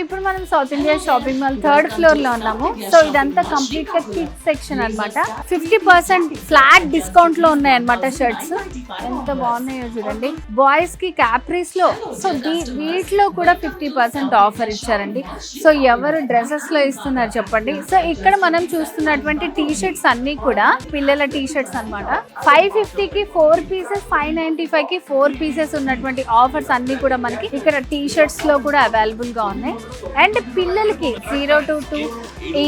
ఇప్పుడు మనం south India shopping mall 3rd floor లో ఉన్నాము. సో ఇదంతా కంప్లీట్ గా కిడ్స్ సెక్షన్ అన్నమాట. 50% ఫ్లాట్ డిస్కౌంట్ లో ఉన్నాయి అన్నమాట షర్ట్స్. ఎంత బాగున్నాయో చూడండి. బాయ్స్ కి క్యాప్రీస్ లో సో వీటిలో కూడా 50% ఆఫర్ ఇచ్చారండి. సో ఎవరు డ్రెస్సెస్ లో ఇస్తున్నారు చెప్పండి. సో ఇక్కడ మనం చూస్తున్నటువంటి టీ షర్ట్స్ అన్ని కూడా పిల్లల టీ షర్ట్స్ అన్నమాట. 550 కి 4 పీసెస్, 595 కి 4 పీసెస్ ఉన్నటువంటి ఆఫర్స్ అన్ని కూడా మనకి ఇక్కడ టీ షర్ట్స్ లో కూడా అవైలబుల్ గా ఉన్నాయి. అండ్ పిల్లలకి 0 to 2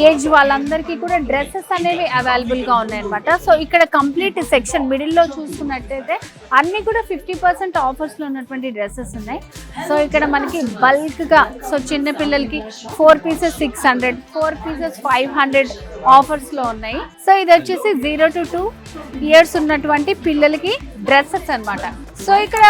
ఏజ్ వాళ్ళందరికీ కూడా డ్రెస్సెస్ అనేవి అవైలబుల్ గా ఉన్నాయి అనమాట. సో ఇక్కడ కంప్లీట్ సెక్షన్ మిడిల్ లో చూసుకున్నట్టయితే అన్ని కూడా 50% ఆఫర్స్ లో ఉన్నటువంటి డ్రెస్సెస్ ఉన్నాయి. సో ఇక్కడ మనకి బల్క్ గా సో చిన్న పిల్లలకి 4 పీసెస్ 600, 4 పీసెస్ 500 ఆఫర్స్ లో ఉన్నాయి. సో ఇది వచ్చేసి 0 to 2 ఇయర్స్ ఉన్నటువంటి పిల్లలకి డ్రెస్సెస్ అన్నమాట. సో ఇక్కడ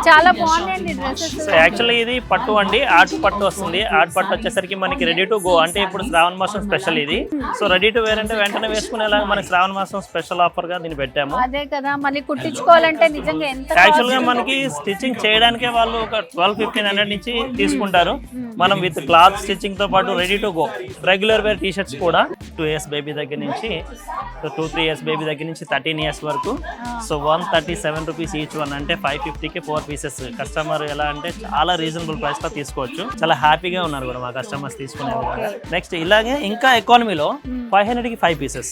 చాలా బాగున్నాయండి డ్రెస్సెస్. సో యాక్చువల్లీ ఇది పట్టు అండి, ఆర్ట్ పట్టు వస్తుంది. ఆర్ట్ పట్టు వచ్చేసరికి మనకి రెడీ టు గో, అంటే ఇప్పుడు శ్రావణ మాసం స్పెషల్ ఇది. సో రెడీ టు వేర్ అంటే వెంటనే వేసుకునేలాగా మనకి శ్రావణ మాసం స్పెషల్ ఆఫర్ గా దీన్ని పెట్టాము. అదే కదా, మళ్ళీ కుట్టించుకోవాలంటే నిజంగా ఎంత యాక్చువల్ గా మనకి స్టిచ్చింగ్ చేయడానికే వాళ్ళు ఒక 1200-1500 నుంచి తీసుకుంటారు. మనం విత్ క్లాత్ స్టిచ్చింగ్ తో పాటు ready to go regular wear T shirts కూడా 2 years బేబీ దగ్గర నుంచి 2-3 years బేబీ దగ్గర నుంచి 13 years వరకు. సో 137 రూపీస్ ఈచ్ వన్, అంటే 550కి 4 పీసెస్. కస్టమర్ ఎలా అంటే చాలా రీజనబుల్ ప్రైస్ లో తీసుకోవచ్చు. చాలా హ్యాపీగా ఉన్నారు కూడా మా కస్టమర్స్ తీసుకునే. నెక్స్ట్ ఇలాగే ఇంకా ఎకానమీలో 500కి 5 pieces.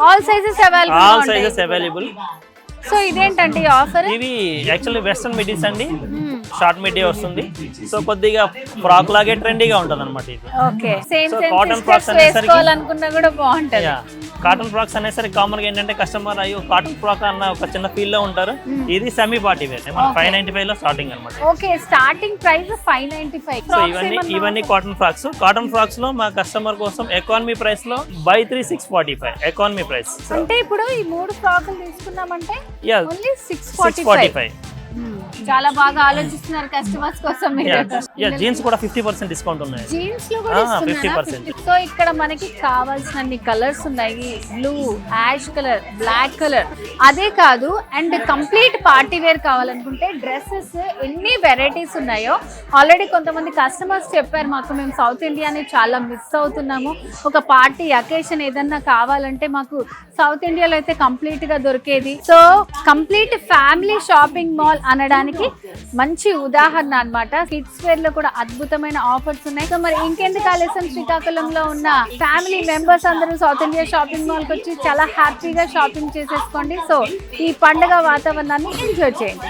All sizes available. So ఇదేంటండి ఆఫర్? ఇవి యాక్చువల్లీ వెస్టర్న్ మిడ్డీస్ అండి, షార్ట్ మిడ్డీ వస్తుంది. సో కొద్దిగా ఫ్రాక్ లాగే ట్రెండీగా ఉంటుంది అనమాట ఇది. ఓకే, సేమ్ కాటన్ ఫ్రాక్స్ అనేసరికి కూడా బాగుంటది. కాటన్ ఫ్రాక్స్ అనేసరికి కామన్ గా ఏంటంటే కస్టమర్ అయ్యో కాటన్ ఫ్రాక్ అన్న ఒక చిన్న ఫీల్ లో ఉంటారు. ఇది సెమీ పార్టీ వేర్, 595 లో స్టార్టింగ్ అనమాట. Okay, starting price 595. సో ఇవన్నీ కాటన్ ఫ్రాక్స్. కాటన్ ఫ్రాక్స్ లో మా కస్టమర్ కోసం ఎకానమీ ప్రైస్ లో buy 3 645 ఎకానమీ ప్రైస్. అంటే ఇప్పుడు ఈ 3 ఫ్రాకులు తీసుకున్నామంటే ఓన్లీ 645. చాలా బాగా ఆలోచిస్తున్నారు కస్టమర్స్ కోసం. జీన్స్ కూడా 50% డిస్కౌంట్ ఉన్నాయి. జీన్స్ లో కూడా 50%. సో ఇక్కడ మనకి కావాల్సిన కలర్స్ ఉన్నాయి. Blue, ash colour, black colour. అదే కాదు, అండ్ కంప్లీట్ పార్టీ వేర్ కావాలనుకుంటే డ్రెస్సెస్ ఎన్ని వెరైటీస్ ఉన్నాయో ఆల్రెడీ కొంతమంది కస్టమర్స్ చెప్పారు మాకు, మేము సౌత్ ఇండియాని చాలా మిస్ అవుతున్నాము. ఒక పార్టీ అకేషన్ ఏదన్నా కావాలంటే మాకు సౌత్ ఇండియాలో అయితే కంప్లీట్ గా దొరికేది. So complete family shopping mall అనడానికి మంచి ఉదాహరణ అన్నమాట. కిడ్స్ వేర్ లో కూడా అద్భుతమైన ఆఫర్స్ ఉన్నాయి. సో మరి ఇంకెందుకు ఆలస్యం, శ్రీకాకుళంలో ఉన్న ఫ్యామిలీ మెంబర్స్ అందరూ సౌత్ ఇండియా షాపింగ్ మాల్ కి వచ్చి చాలా హ్యాపీగా షాపింగ్ చేసేసుకోండి. సో ఈ పండుగ వాతావరణాన్ని ఎంజాయ్ చేయండి.